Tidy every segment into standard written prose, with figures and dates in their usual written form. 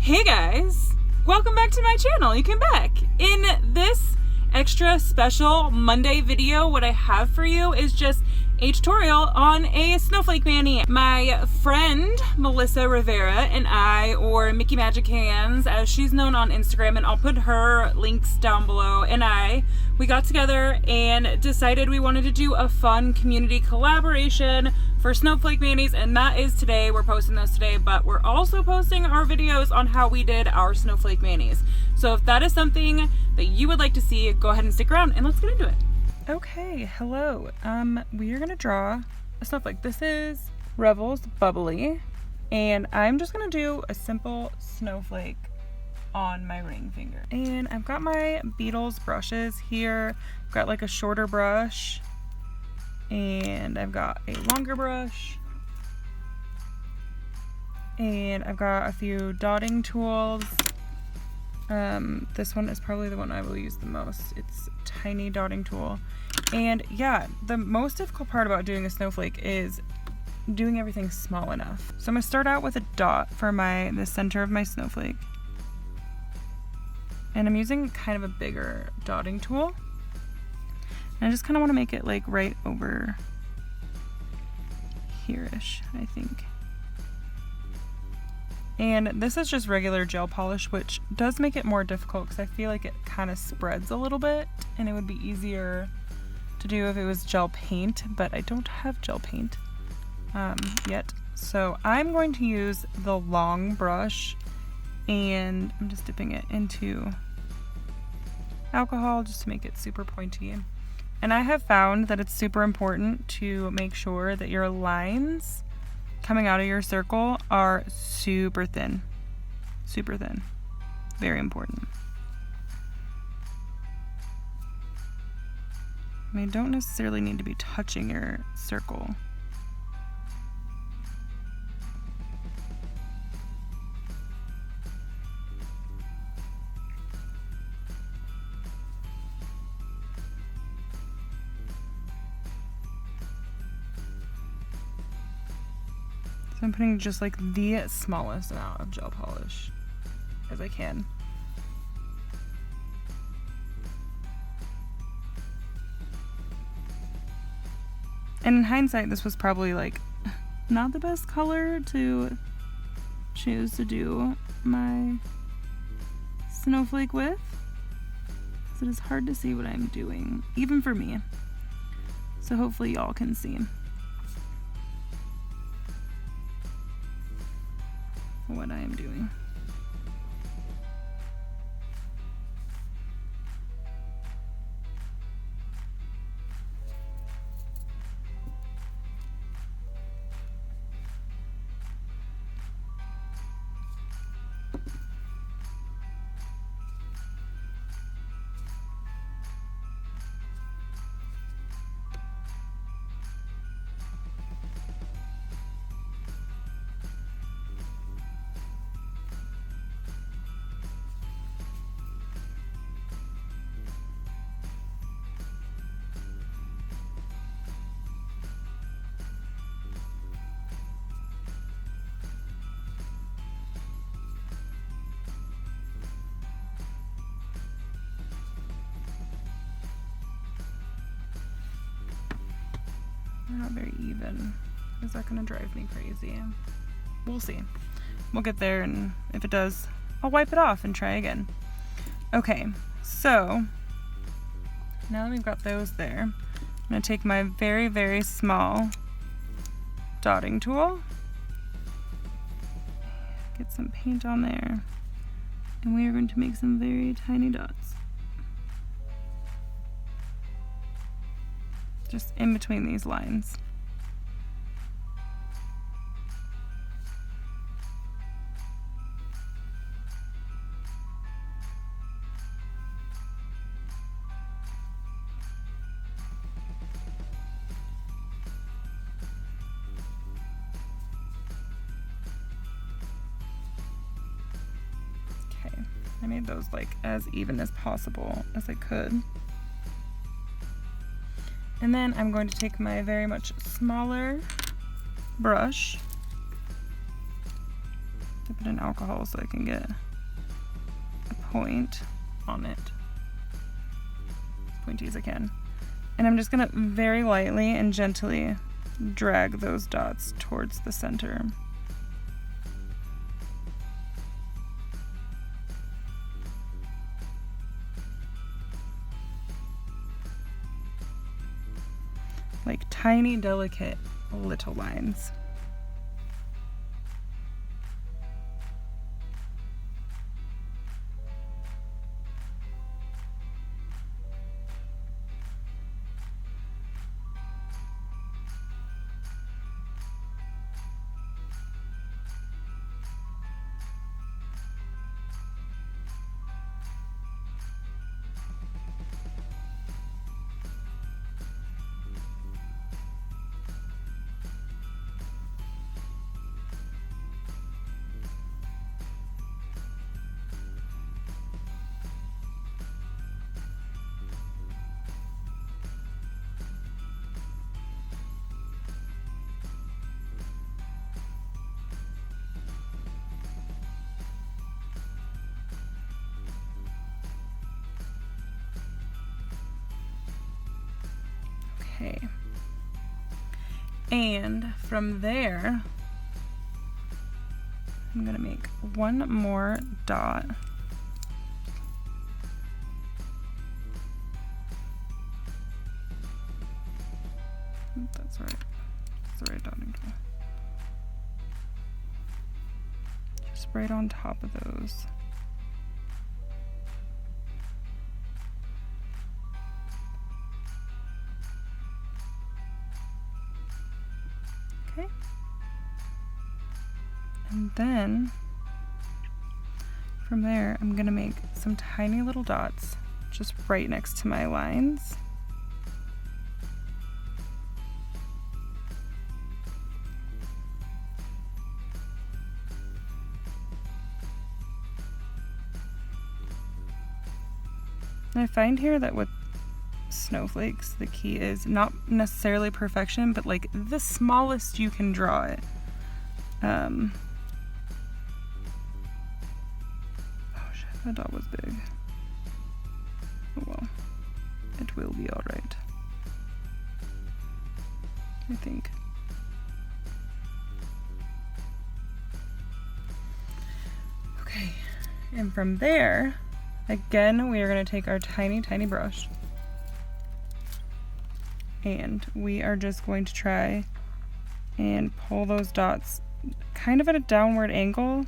Hey guys, welcome back to my channel. You came back. In this extra special Monday video, what I have for you is just a tutorial on a snowflake mani. My friend Melissa Rivera and I, or Mickey Magic Hands as she's known on Instagram, and I'll put her links down below, and we got together and decided we wanted to do a fun community collaboration for snowflake manis, and that is today. We're posting those today, but we're also posting our videos on how we did our snowflake manis. So if that is something that you would like to see, go ahead and stick around and let's get into it. Okay, hello. We are gonna draw a snowflake. This is Revel's Bubbly, and I'm just gonna do a simple snowflake on my ring finger. And I've got my Beetles brushes here. I've got like a shorter brush, and I've got a longer brush, and I've got a few dotting tools. This one is probably the one I will use the most. It's a tiny dotting tool. And yeah, the most difficult part about doing a snowflake is doing everything small enough. So I'm gonna start out with a dot for the center of my snowflake. And I'm using kind of a bigger dotting tool. And I just kind of want to make it like right over here-ish, I think. And this is just regular gel polish, which does make it more difficult because I feel like it kind of spreads a little bit, and it would be easier to do if it was gel paint, but I don't have gel paint yet. So I'm going to use the long brush, and I'm just dipping it into alcohol just to make it super pointy. And I have found that it's super important to make sure that your lines coming out of your circle are super thin. Super thin. Very important. I mean, don't necessarily need to be touching your circle. I'm putting just like the smallest amount of gel polish as I can. And in hindsight, this was probably like not the best color to choose to do my snowflake with, because it is hard to see what I'm doing, even for me. So hopefully y'all can see what I am doing. They're not very even. Is that gonna drive me crazy? We'll see. We'll get there, and if it does, I'll wipe it off and try again. Okay, so now that we've got those there, I'm gonna take my very, very small dotting tool, get some paint on there, and we are going to make some very tiny dots. Just in between these lines. Okay, I made those like as even as possible as I could. And then I'm going to take my very much smaller brush, dip it in alcohol so I can get a point on it. As pointy as I can. And I'm just gonna very lightly and gently drag those dots towards the center. Like tiny, delicate little lines. Okay. And from there, I'm gonna make one more dot. That's right. That's the right dotting tool. Just right on top of those. Okay. And then from there, I'm gonna make some tiny little dots just right next to my lines. And I find here that with snowflakes, the key is not necessarily perfection, but like the smallest you can draw it. Oh shit, that dot was big. Oh well, it will be alright, I think. Okay, and from there, again, we are going to take our tiny, tiny brush and we are just going to try and pull those dots kind of at a downward angle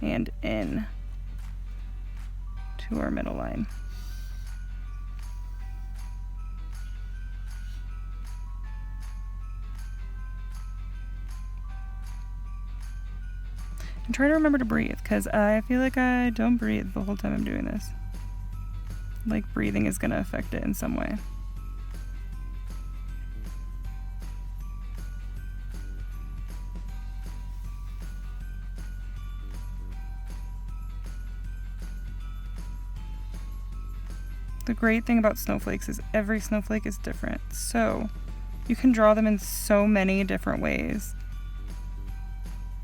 and in to our middle line. And try to remember to breathe, because I feel like I don't breathe the whole time I'm doing this. Like breathing is going to affect it in some way. The great thing about snowflakes is every snowflake is different, so you can draw them in so many different ways.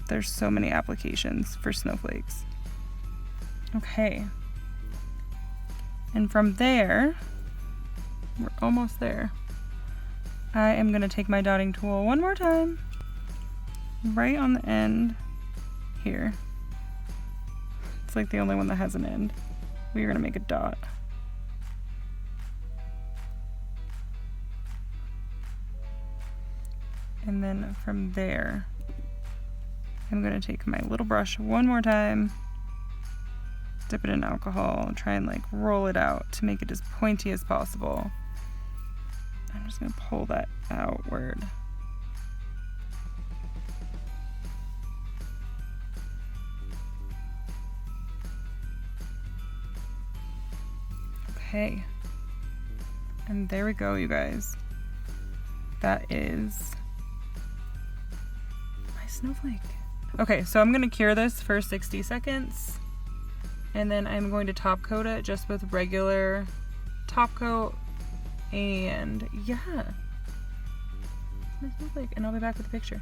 There's so many applications for snowflakes. Okay. And from there, we're almost there. I am going to take my dotting tool one more time, right on the end here. It's like the only one that has an end. We're going to make a dot. And then from there, I'm going to take my little brush one more time, dip it in alcohol, and try and like roll it out to make it as pointy as possible. I'm just going to pull that outward. Okay. And there we go, you guys. That is snowflake. Okay, so I'm gonna cure this for 60 seconds and then I'm going to top coat it just with regular top coat, and yeah, it's my snowflake, and I'll be back with a picture.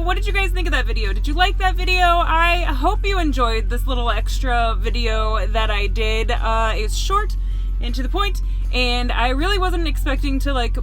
what did you guys think of that video? Did you like that video? I hope you enjoyed this little extra video that I did. It's short and to the point, and I really wasn't expecting to like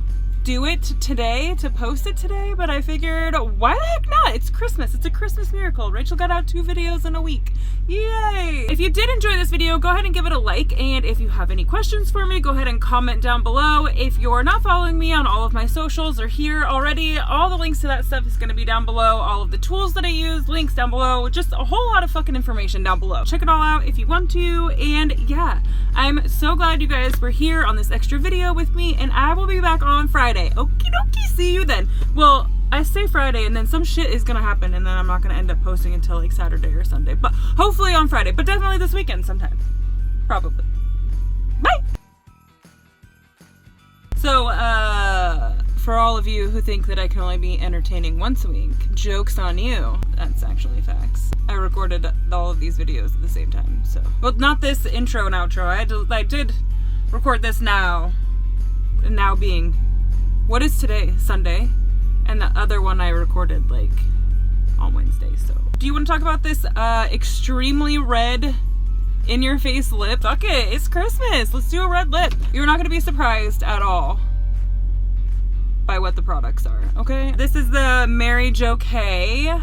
do it today, to post it today, but I figured, why the heck not? It's Christmas. It's a Christmas miracle. Rachel got out 2 videos in a week. Yay! If you did enjoy this video, go ahead and give it a like, and if you have any questions for me, go ahead and comment down below. If you're not following me on all of my socials or here already, all the links to that stuff is going to be down below. All of the tools that I use, links down below, just a whole lot of fucking information down below. Check it all out if you want to, and yeah, I'm so glad you guys were here on this extra video with me, and I will be back on Friday. Okie dokie, see you then. Well, I say Friday and then some shit is gonna happen and then I'm not gonna end up posting until like Saturday or Sunday, but hopefully on Friday, but definitely this weekend sometime. Probably. Bye! So, for all of you who think that I can only be entertaining once a week, joke's on you. That's actually facts. I recorded all of these videos at the same time, so. Well, not this intro and outro. I did record this now being, what is today? Sunday. And the other one I recorded like on Wednesday, so. Do you want to talk about this extremely red in your face lip? Fuck it, it's Christmas. Let's do a red lip. You're not going to be surprised at all by what the products are, okay? This is the Mary Jo K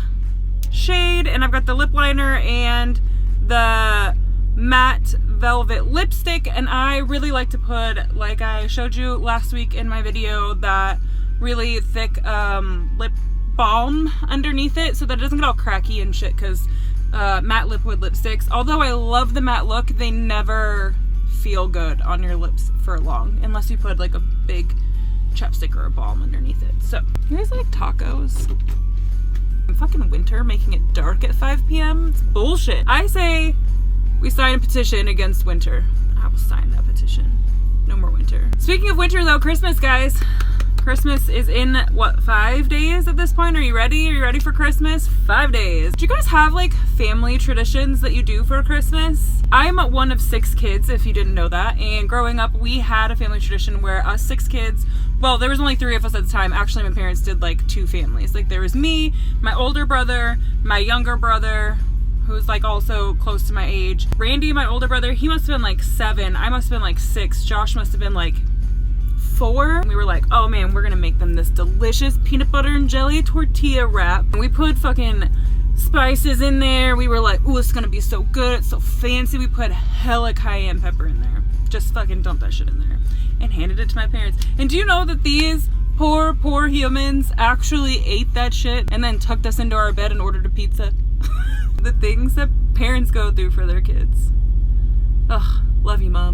shade, and I've got the lip liner and the matte velvet lipstick, and I really like to put, like I showed you last week in my video, that really thick lip balm underneath it so that it doesn't get all cracky and shit, because matte liquid lipsticks, although I love the matte look, they never feel good on your lips for long unless you put like a big chapstick or a balm underneath it. So, you guys like tacos? Fucking winter making it dark at 5 p.m. It's bullshit. I say we sign a petition against winter. I will sign that petition. No more winter. Speaking of winter though, Christmas, guys. Christmas is in, what, 5 days at this point? Are you ready? Are you ready for Christmas? 5 days. Do you guys have like family traditions that you do for Christmas? I'm one of 6 kids, if you didn't know that. And growing up, we had a family tradition where us 6 kids, well, there was only 3 of us at the time. Actually, my parents did like 2 families. Like there was me, my older brother, my younger brother, who's like also close to my age. Randy, my older brother, he must have been like 7. I must have been like 6. Josh must have been like 4. We were like, oh man, we're gonna make them this delicious peanut butter and jelly tortilla wrap. And we put fucking spices in there. We were like, ooh, it's gonna be so good. It's so fancy. We put hella cayenne pepper in there. Just fucking dumped that shit in there and handed it to my parents. And do you know that these poor humans actually ate that shit and then tucked us into our bed and ordered a pizza? The things that parents go through for their kids. Ugh, love you, Mom.